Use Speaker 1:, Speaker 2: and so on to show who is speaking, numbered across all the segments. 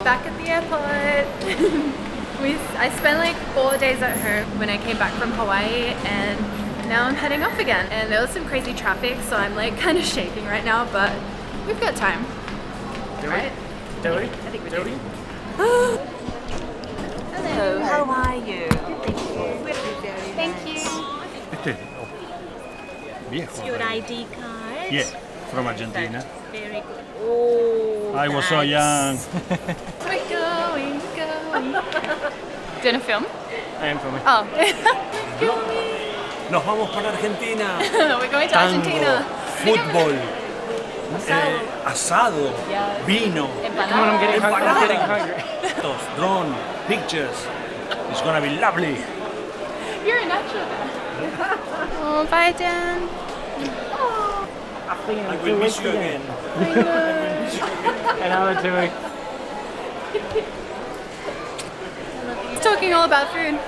Speaker 1: Back at the airport. I spent like 4 days at home when I came back from Hawaii, and now I'm heading off again. And there was some crazy traffic, so I'm like kind of shaking right now, but we've got time. Right?
Speaker 2: Do we?
Speaker 1: I think we do.
Speaker 3: Hello, how are you?
Speaker 1: Thank you.
Speaker 2: Viejo.
Speaker 3: Your ID card?
Speaker 2: Yeah, from Argentina.
Speaker 3: Very good. Oh,
Speaker 2: I was so young.
Speaker 1: We're going. Doing a film?
Speaker 2: I am from
Speaker 1: Oh.
Speaker 2: Nos vamos para Argentina.
Speaker 1: We're going to
Speaker 2: Tango,
Speaker 1: Argentina.
Speaker 2: fútbol, asado,
Speaker 1: Yes.
Speaker 2: vino,
Speaker 1: Empanadas.
Speaker 2: drone, pictures. It's gonna be lovely.
Speaker 1: You're a natural. Oh, bye, Dan.
Speaker 2: I will miss you again.
Speaker 4: And how are you doing?
Speaker 1: Talking all about food.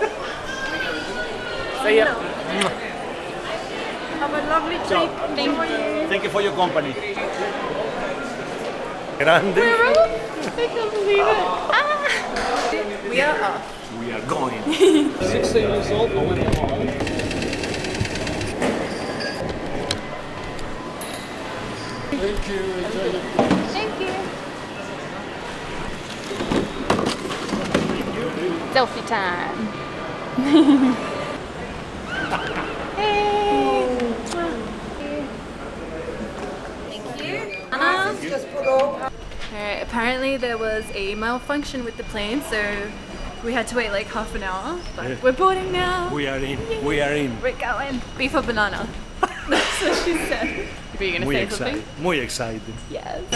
Speaker 4: See ya.
Speaker 1: Have a lovely trip. Thank you.
Speaker 2: Thank you for your company. Grande.
Speaker 1: We're off. I can't believe it. Ah. We are off.
Speaker 2: We are going.
Speaker 4: 16 years old, I went home. Thank you. Enjoy your
Speaker 1: Thank you. Selfie time. Hey. Thank you. Alright, apparently there was a malfunction with the plane, so we had to wait like half an hour. But we're boarding now.
Speaker 2: We are in. We are in.
Speaker 1: We're going. Beef or banana? That's what she said. Were you gonna
Speaker 2: Muy
Speaker 1: say
Speaker 2: excited.
Speaker 1: something?
Speaker 2: Muy excited.
Speaker 1: Yes.
Speaker 3: I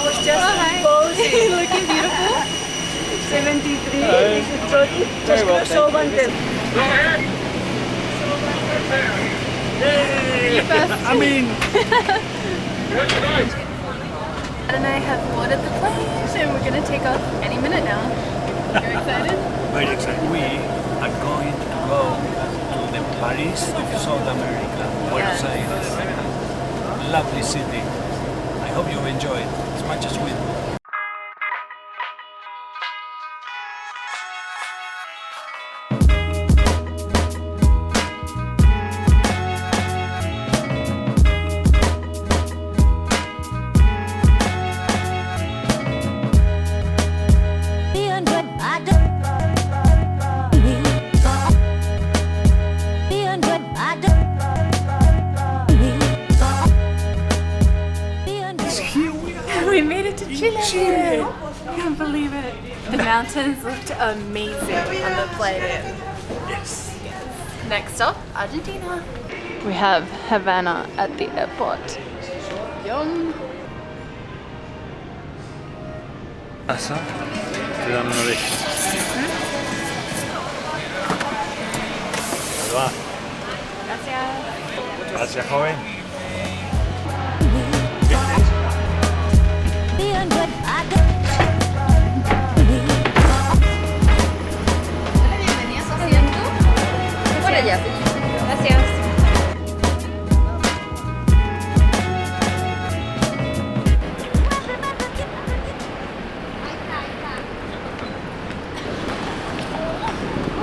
Speaker 3: was just posing.
Speaker 1: Looking beautiful.
Speaker 3: 73. Trotti. Just
Speaker 4: well,
Speaker 3: show one them.
Speaker 2: I mean,
Speaker 1: Dad and I have boarded the plane, and we're gonna take off any minute now. You're excited?
Speaker 2: very excited. We are going to go to the Paris of South America, Buenos Aires. Lovely city. I hope you enjoy it as much as we do.
Speaker 1: We made it to Chile! I can't believe it. The mountains looked amazing on the plane.
Speaker 2: Yes.
Speaker 1: Next stop, Argentina. We have Havana at the airport. Yum.
Speaker 2: Pasa, te dan una oreja. Ahí va.
Speaker 1: Gracias.
Speaker 2: Gracias, joven.
Speaker 1: Bienvenido a su asiento. Por allá. Gracias.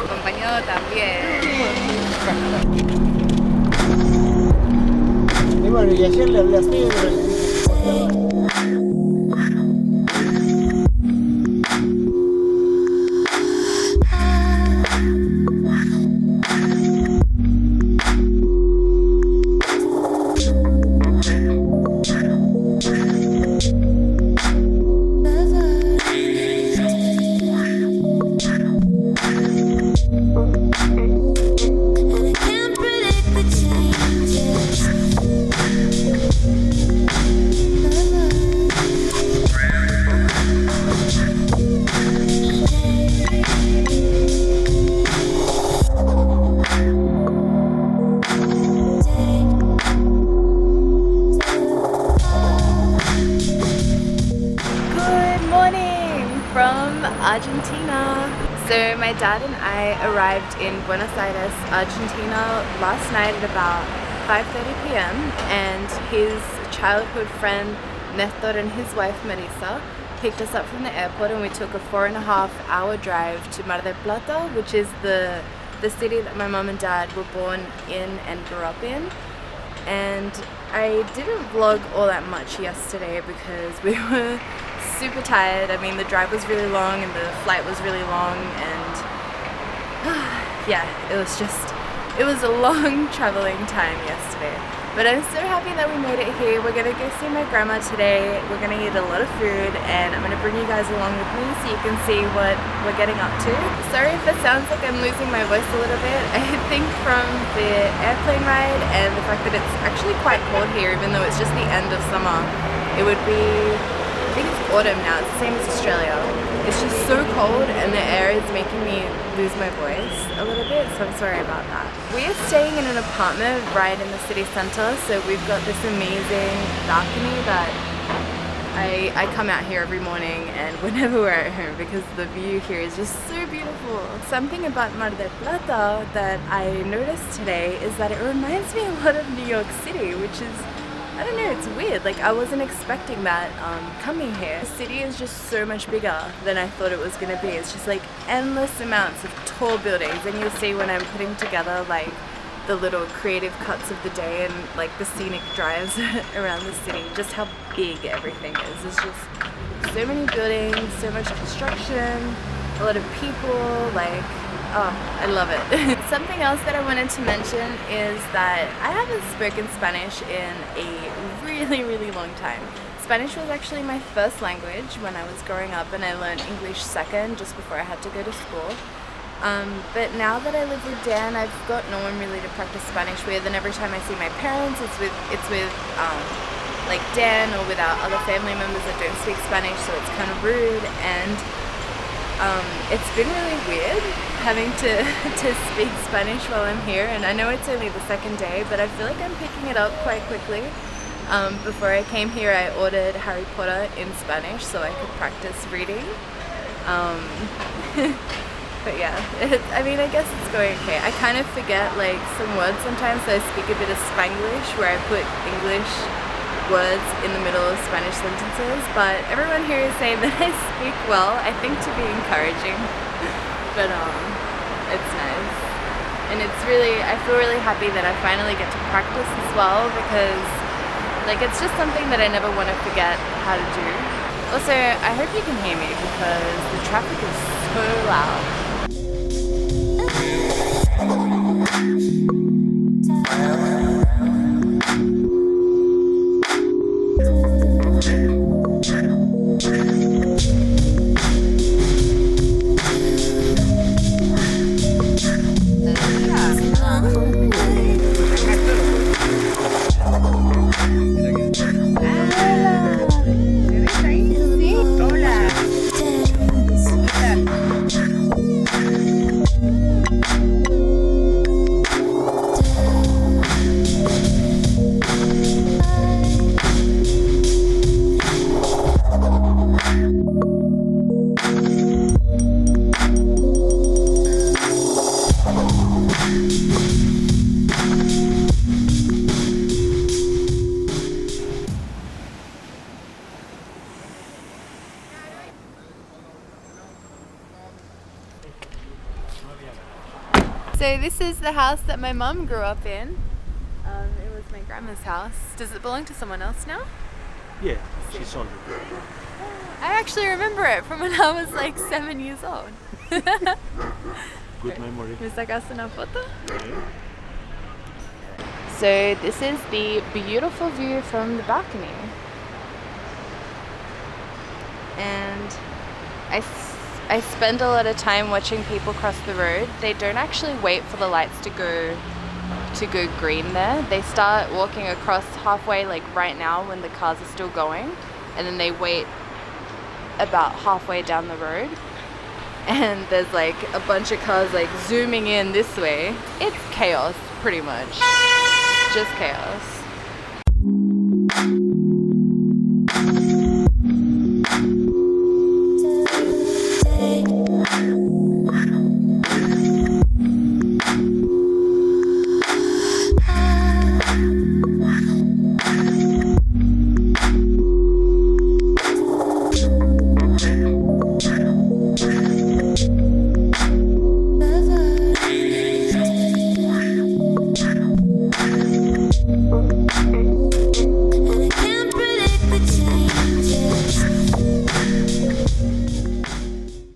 Speaker 1: Acompañado también.
Speaker 4: Y bueno, y ayer le hablé así.
Speaker 1: Argentina. So my dad and I arrived in Buenos Aires, Argentina last night at about 5:30 p.m. and his childhood friend Nestor and his wife Marisa picked us up from the airport and we took a 4.5-hour drive to Mar del Plata, which is the city that my mom and dad were born in and grew up in. And I didn't vlog all that much yesterday because we were super tired. I mean, the drive was really long and the flight was really long, and yeah, it was a long traveling time yesterday. But I'm so happy that we made it here. We're gonna go see my grandma today. We're gonna eat a lot of food, and I'm gonna bring you guys along with me so you can see what we're getting up to. Sorry if it sounds like I'm losing my voice a little bit. I think from the airplane ride and the fact that it's actually quite cold here, even though it's just the end of summer. It would be, I think it's autumn now, it's the same as Australia. It's just so cold and the air is making me lose my voice a little bit, so I'm sorry about that. We are staying in an apartment right in the city center, so we've got this amazing balcony that I come out here every morning and whenever we're at home because the view here is just so beautiful. Something about Mar del Plata that I noticed today is that it reminds me a lot of New York City, which is, I don't know, it's weird. Like, I wasn't expecting that coming here. The city is just so much bigger than I thought it was gonna be. It's just like endless amounts of tall buildings, and you'll see when I'm putting together like the little creative cuts of the day and like the scenic drives around the city, just how big everything is. There's just so many buildings, so much construction, a lot of people, like, oh, I love it. Something else that I wanted to mention is that I haven't spoken Spanish in a really, really long time. Spanish was actually my first language when I was growing up, and I learned English second just before I had to go to school. But now that I live with Dan, I've got no one really to practice Spanish with, and every time I see my parents, it's with like Dan or with our other family members that don't speak Spanish, so it's kind of rude, and it's been really weird having to speak Spanish while I'm here, and I know it's only the second day, but I feel like I'm picking it up quite quickly. Before I came here, I ordered Harry Potter in Spanish so I could practice reading. But yeah, I mean, I guess it's going okay. I kind of forget like some words sometimes, so I speak a bit of Spanglish where I put English words in the middle of Spanish sentences, but everyone here is saying that I speak well, I think to be encouraging. But it's nice. And it's really, I feel really happy that I finally get to practice as well, because like it's just something that I never want to forget how to do. Also, I hope you can hear me because the traffic is so loud. So this is the house that my mum grew up in. It was my grandma's house. Does it belong to someone else now?
Speaker 2: Yeah, she sold it.
Speaker 1: I actually remember it from when I was like 7 years old.
Speaker 2: Good memory.
Speaker 1: ¿Me sacas una foto?
Speaker 2: Yeah.
Speaker 1: So this is the beautiful view from the balcony. And I spend a lot of time watching people cross the road. They don't actually wait for the lights to go green there. They start walking across halfway, like right now when the cars are still going, and then they wait about halfway down the road, and there's like a bunch of cars like zooming in this way. It's chaos, pretty much. Just chaos.